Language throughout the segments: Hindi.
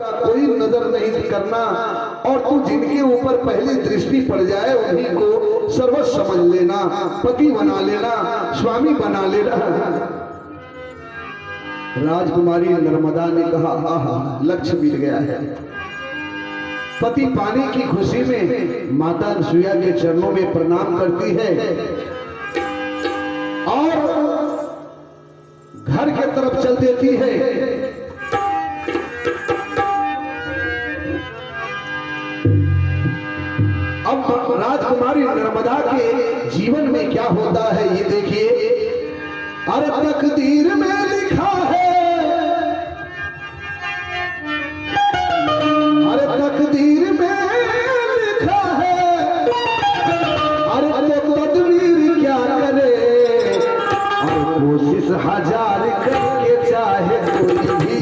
का कोई नजर नहीं करना, और तू जिनके ऊपर पहली दृष्टि पड़ जाए उन्हीं को सर्वस्व समझ लेना, पति बना लेना, स्वामी बना लेना। राजकुमारी नर्मदा ने कहा, आहा, लक्ष्य मिल गया है। पति पाने की खुशी में माता अनसुईया के चरणों में प्रणाम करती है और घर के तरफ चल देती है। अब राजकुमारी नर्मदा के जीवन में क्या होता है ये देखिए। अरे तकदीर में लिखा है, अरे तकदीर में लिखा है, अरे तो तदबीर क्या करे, और कोशिश हजार करके चाहे कोई भी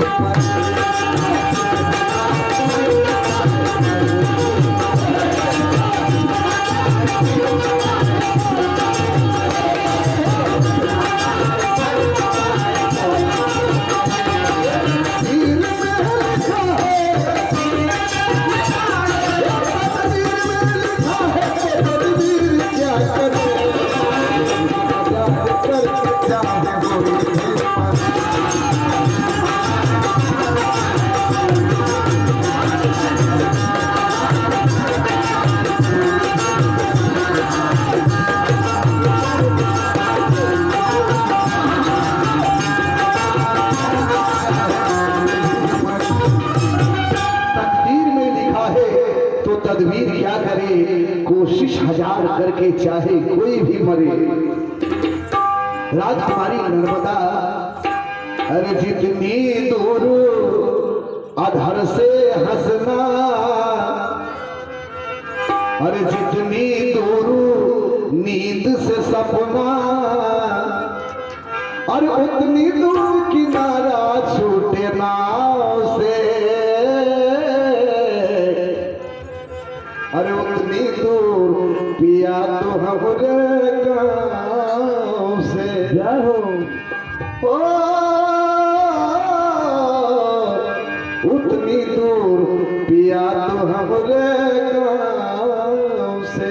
तदबीर क्या करे, कोशिश हजार करके चाहे कोई भी मरे। राजकुमारी नर्मदा अरे जितनी दूर अधर से हंसना, अरे जितनी दूर नींद से सपना, अरे उतनी दूर किनारा छूटे नाव से, अरे उतनी दूर पिया तो हमरे गाँव से जाओ, उतनी दूर पिया तो हमरे गाँव से।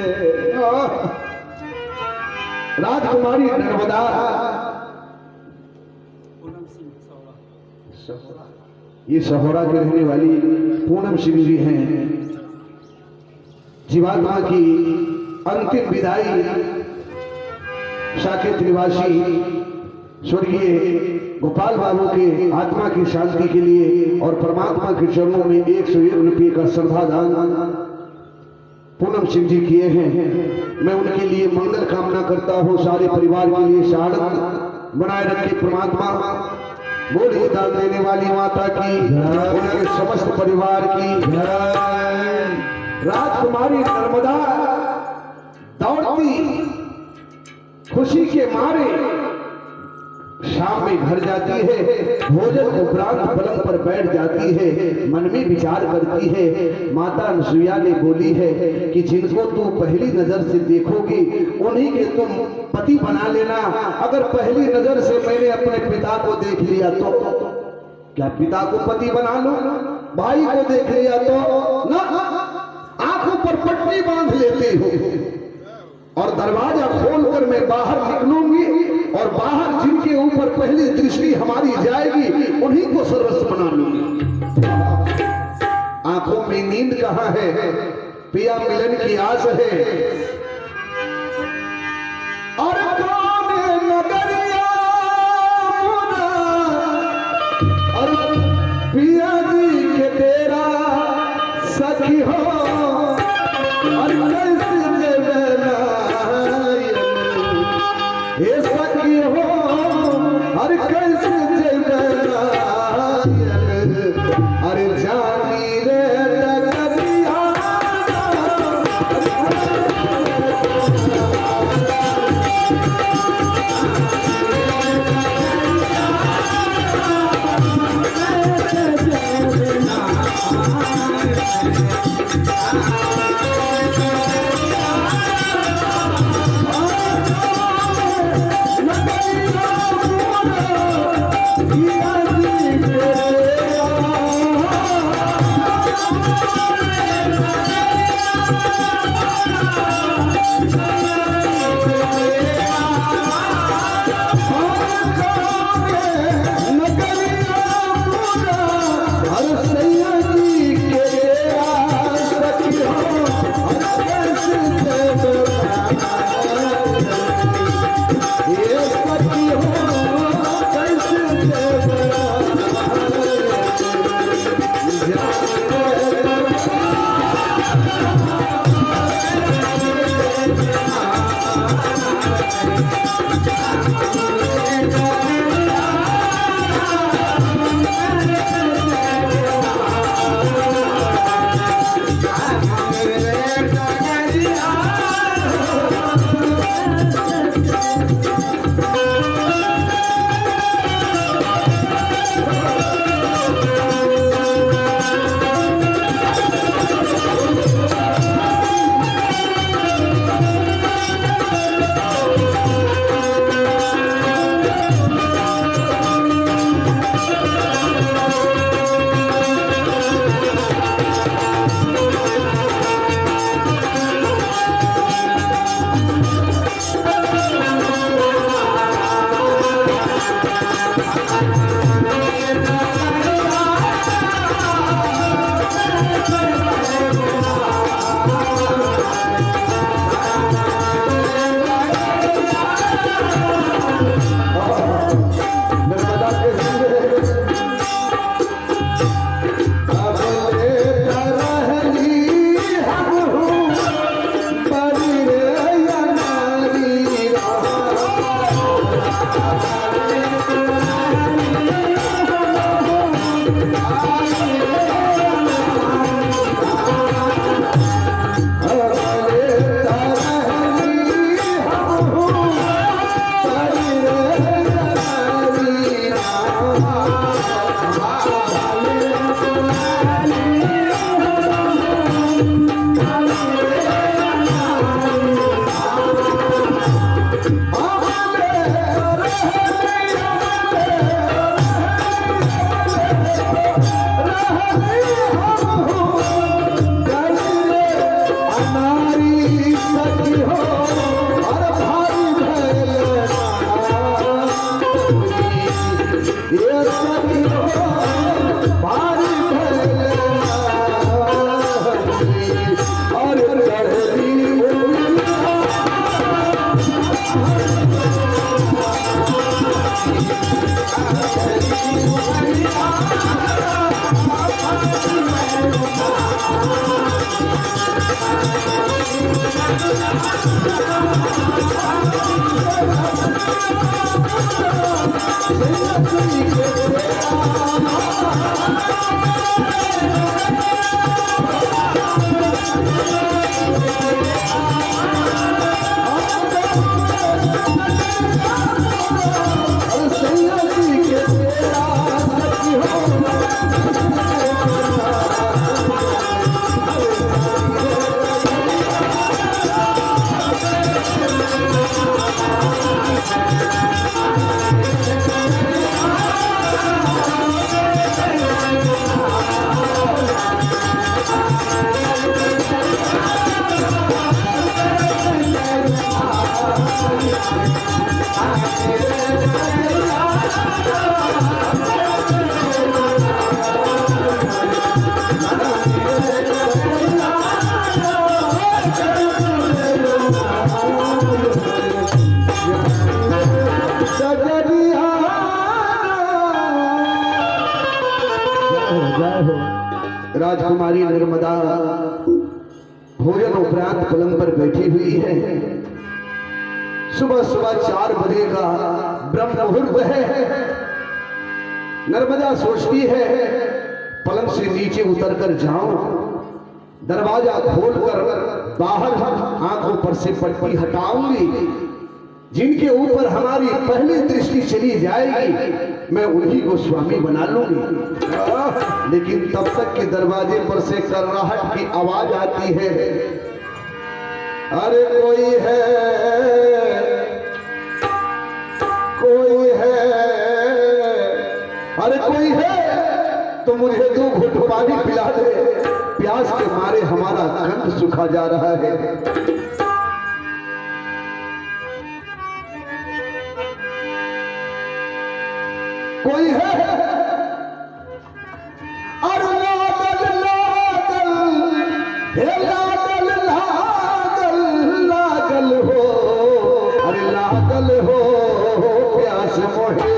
राजकुमारी नर्मदा ये सहोरा के रहने वाली पूनम सिंह जी हैं। जीवात्मा की अंतिम विदाई साकेत निवासी स्वर्गीय गोपाल बाबू के आत्मा की शांति के लिए और परमात्मा के चरणों में 101 रुपये का श्रद्धादान पूनम सिंह जी किए हैं। मैं उनके लिए मंगल कामना करता हूँ, सारे परिवार के लिए शहादत बनाए रखे परमात्मा। बोलिए दान देने वाली माता की, उनके समस्त परिवार की। राजकुमारी नर्मदा दौड़ती खुशी के मारे शाम में घर जाती है, भोजन उपरांत पलंग पर बैठ जाती है, मन में विचार करती है। माता अनसुईया ने बोली है कि जिनको तू पहली नजर से देखोगी उन्हीं के तुम पति बना लेना। अगर पहली नजर से मैंने अपने पिता को देख लिया तो क्या पिता को पति बना लूं? भाई को देख लिया तो ना, आंखों पर पट्टी बांध लेती हूँ और दरवाजा खोलकर मैं बाहर निकलूंगी, और बाहर जिनके ऊपर पहली दृष्टि हमारी जाएगी उन्हीं को सर्वस्व बना लूंगी। आंखों में नींद कहाँ है, पिया मिलन की आस है। और कौन नगरिया मुना, और पिया जी के तेरा सखी हो, और ये सखी हो, हर कैसे अरे जानी रे डगरिया। राजकुमारी नर्मदा भोजन उपरांत पलंग पर बैठी हुई है। सुबह सुबह 4 बजे का ब्रह्म मुहूर्त है। नर्मदा सोचती है पलंग से नीचे उतरकर जाऊं, दरवाजा खोलकर बाहर आंखों पर से पट्टी हटाऊंगी, जिनके ऊपर हमारी पहली दृष्टि चली जाएगी मैं उन्हीं को स्वामी बना लूंगी। लेकिन तब तक के दरवाजे पर से कर्राहट की आवाज आती है, अरे कोई है, कोई है, अरे कोई है तो मुझे 2 घूंट पानी पिला दे, प्यास के मारे हमारा कंठ सूखा जा रहा है। कोई है, अरे लागल लागल हे लागल लागल लागल हो, अरे लागल हो प्यास मोहे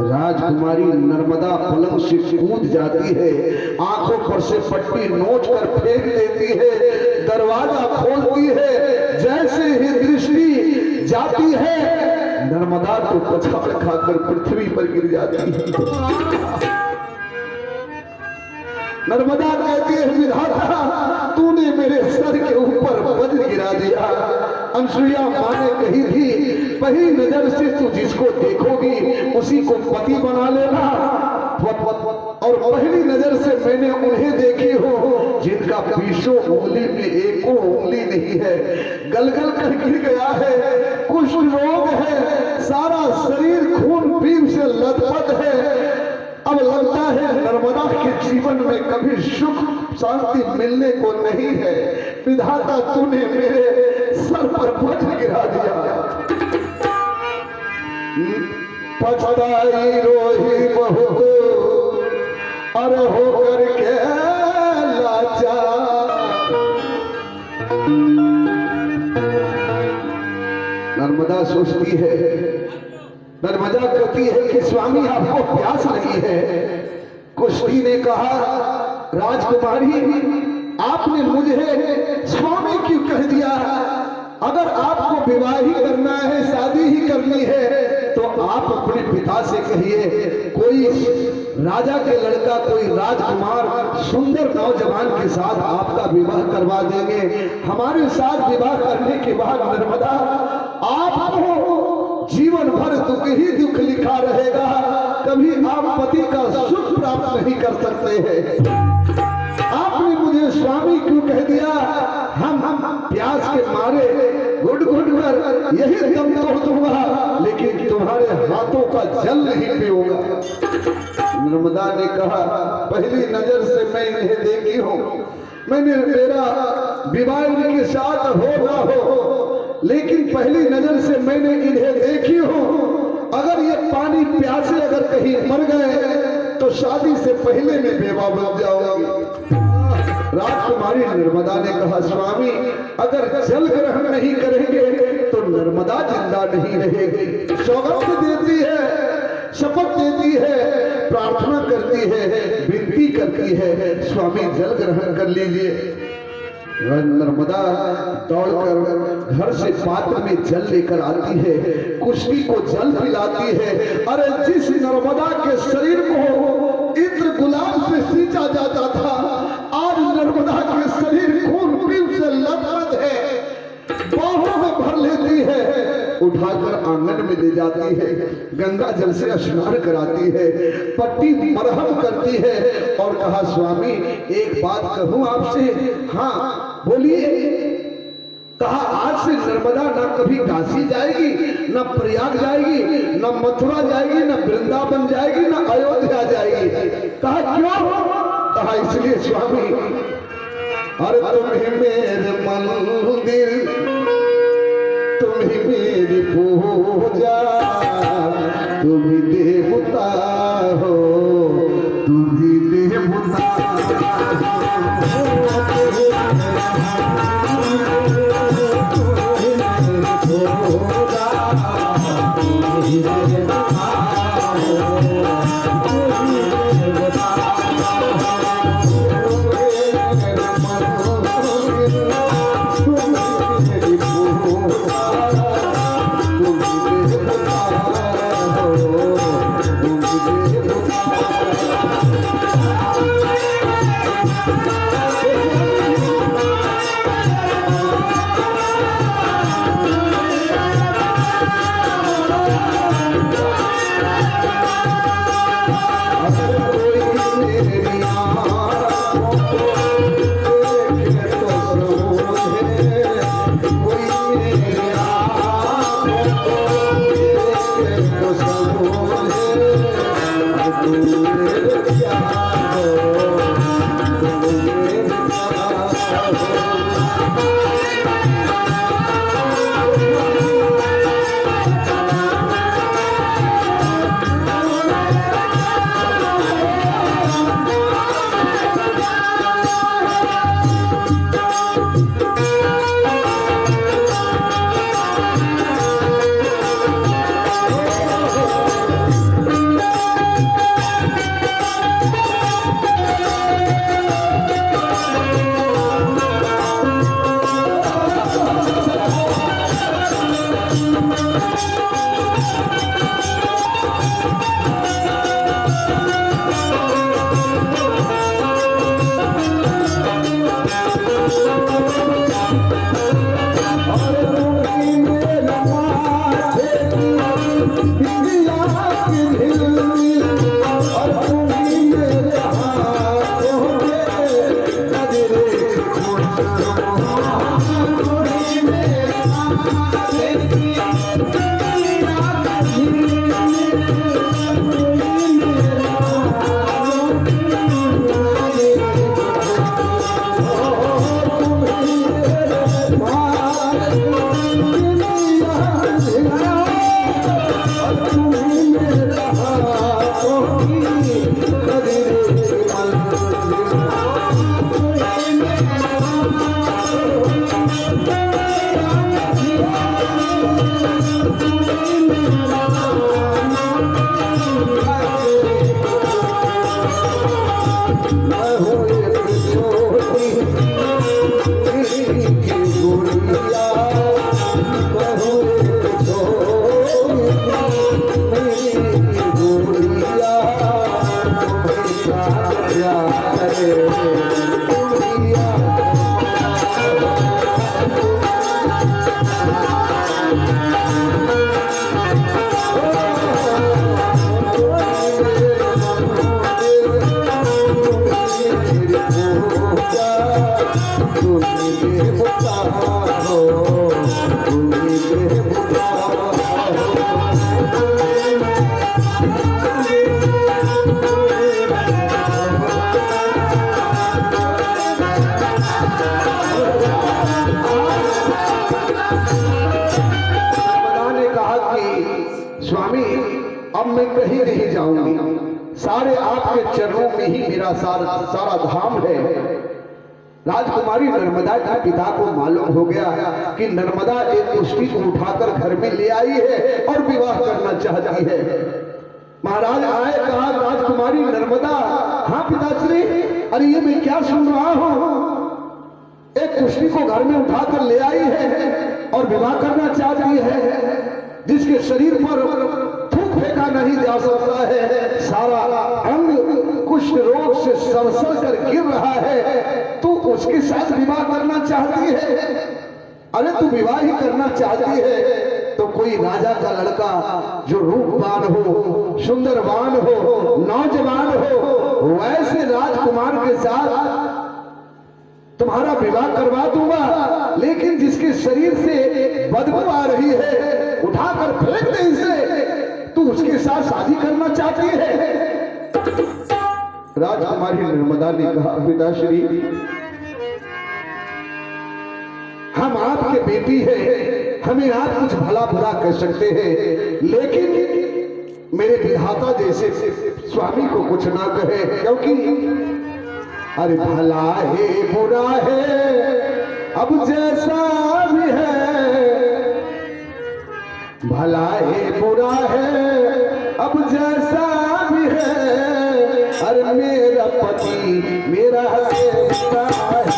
राजकुमारी नर्मदा पलंग से कूद जाती है, आंखों पर से पट्टी नोच कर फेंक देती है, दरवाजा खोलती है। जैसे ही दृष्टि जाती है नर्मदा को पछाड़ खाकर पृथ्वी पर गिर जाती है। नर्मदा कहती है, विधाता तूने मेरे सर के ऊपर वज्र गिरा दिया। अनसुईया माँ ने कही थी, पहली नजर से तू जिसको देखोगी उसी को पति बना लेना, और पहली नजर से मैंने उन्हें देखी हो जिनका 20 उंगली में 1 उंगली नहीं है, गलगल कर गिर गया है, कुछ रोग है, सारा शरीर खून पीप से लथपथ है। अब लगता है नर्मदा के जीवन में कभी सुख शांति मिलने को नहीं है। विधाता तूने मेरे सर पर वज्र गिरा दिया। पछताई रोही बहुत और होकर के लाचार। नर्मदा सोचती है, नर्मदा कहती है कि स्वामी आपको प्यास नहीं है। कुश्ती ने कहा, राजकुमारी आपने मुझे स्वामी क्यों कह दिया? अगर आपको विवाह ही करना है, शादी ही करनी है तो आप अपने पिता से कहिए, कोई राजा के लड़का, कोई राजकुमार सुंदर नौजवान के साथ आपका विवाह करवा देंगे। हमारे साथ विवाह करने के बाद नर्मदा आपको जीवन भर दुख ही दुख लिखा रहेगा, कभी आप पति का सुख प्राप्त नहीं कर सकते हैं। आपने मुझे स्वामी क्यों कह दिया? हम प्यास के मारे घुट घुट कर यही दम तोड़ दूंगा, लेकिन तुम्हारे हाथों का जल नहीं पियूंगा। नर्मदा ने कहा, पहली नजर से मैं इन्हें देखी हूँ, मैंने मेरा विवाह इनके साथ हो ना हो, लेकिन पहली नजर से मैंने इन्हें देखी हूँ। अगर ये पानी प्यासे अगर कहीं मर गए तो शादी से पहले मैं बेवा बन जाऊंगी। राजकुमारी नर्मदा ने कहा, स्वामी अगर जल ग्रहण नहीं करेंगे तो नर्मदा जिंदा नहीं रहेगी। सौगंध देती है, शपथ देती है, प्रार्थना करती है, विनती करती है, स्वामी जल ग्रहण कर लीजिए। नर्मदा दौड़कर घर से पात्र में जल लेकर आती है, कुश्ती को जल पिलाती है। अरे जिस नर्मदा के शरीर को इत्र गुलाब से सींचा जाता था, आज नर्मदा के शरीर खून पीप से लथपथ है, बाहों में भर लेती है, उठाकर आंगन में ले जाती है, गंगा जल से स्नान कराती है, पट्टी मरहम करती है और कहा, स्वामी एक बात कहूं आपसे। हाँ बोलिए। कहा, आज से नर्मदा ना कभी काशी जाएगी, ना प्रयाग जाएगी, ना मथुरा जाएगी, ना वृंदावन जाएगी, ना अयोध्या जाएगी। कहा क्यों? कहा इसलिए स्वामी, अरे तुम्हें मेरे मंदिर, तुम्हें मेरी पूजा, तुम ही देवता हो, तुम ही देवता हो अब मैं कहीं नहीं जाऊंगी, सारे आपके चरणों में ही मेरा सारा धाम है। राजकुमारी नर्मदा के पिता को मालूम हो गया कि नर्मदा एक कुश्ती को उठाकर घर में ले आई है और विवाह करना चाहती है। महाराज आए, कहा राजकुमारी नर्मदा, हाँ पिताश्री, अरे ये मैं क्या सुन रहा हूं, एक कुश्ती को घर में उठाकर ले आई है और विवाह करना चाहती है, जिसके शरीर पर थूक फेंका नहीं जा सकता है, सारा अंग कुष्ठ रोग से सड़सड़ कर गिर रहा है, तू उसके साथ विवाह करना चाहती है? अरे तू विवाह ही करना चाहती है तो कोई राजा का लड़का जो रूपवान हो, सुंदरवान हो, नौजवान हो, वैसे राजकुमार के साथ तुम्हारा विवाह करवा दूंगा, लेकिन जिसके शरीर से बदबू आ रही है उठाकर फेंक दे इसे, तू उसके साथ शादी करना चाहती है? राजकुमारी नर्मदा ने कहा पिताश्री, हम आपके बेटी हैं, हमें आप कुछ भला बुरा कह सकते हैं, लेकिन मेरे विधाता जैसे स्वामी को कुछ ना कहे, क्योंकि अरे भला है बुरा है अब जैसा भी है, भला है बुरा है अब जैसा भी है, अरे मेरा पति मेरा देवता है।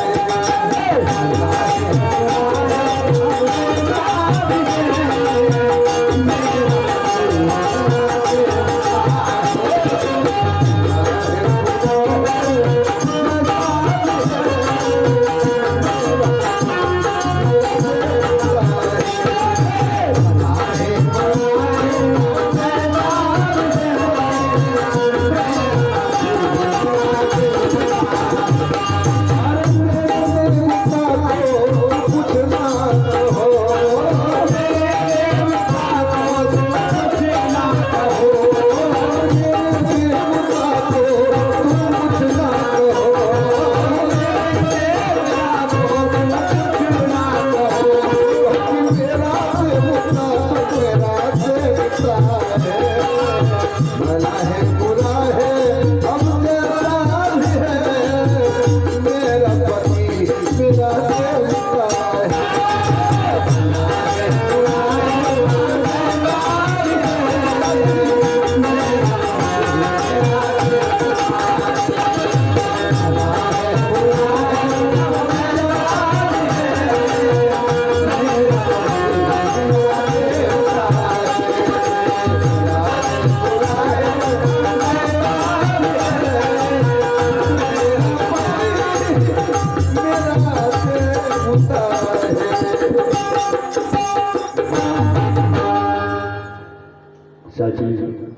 चाची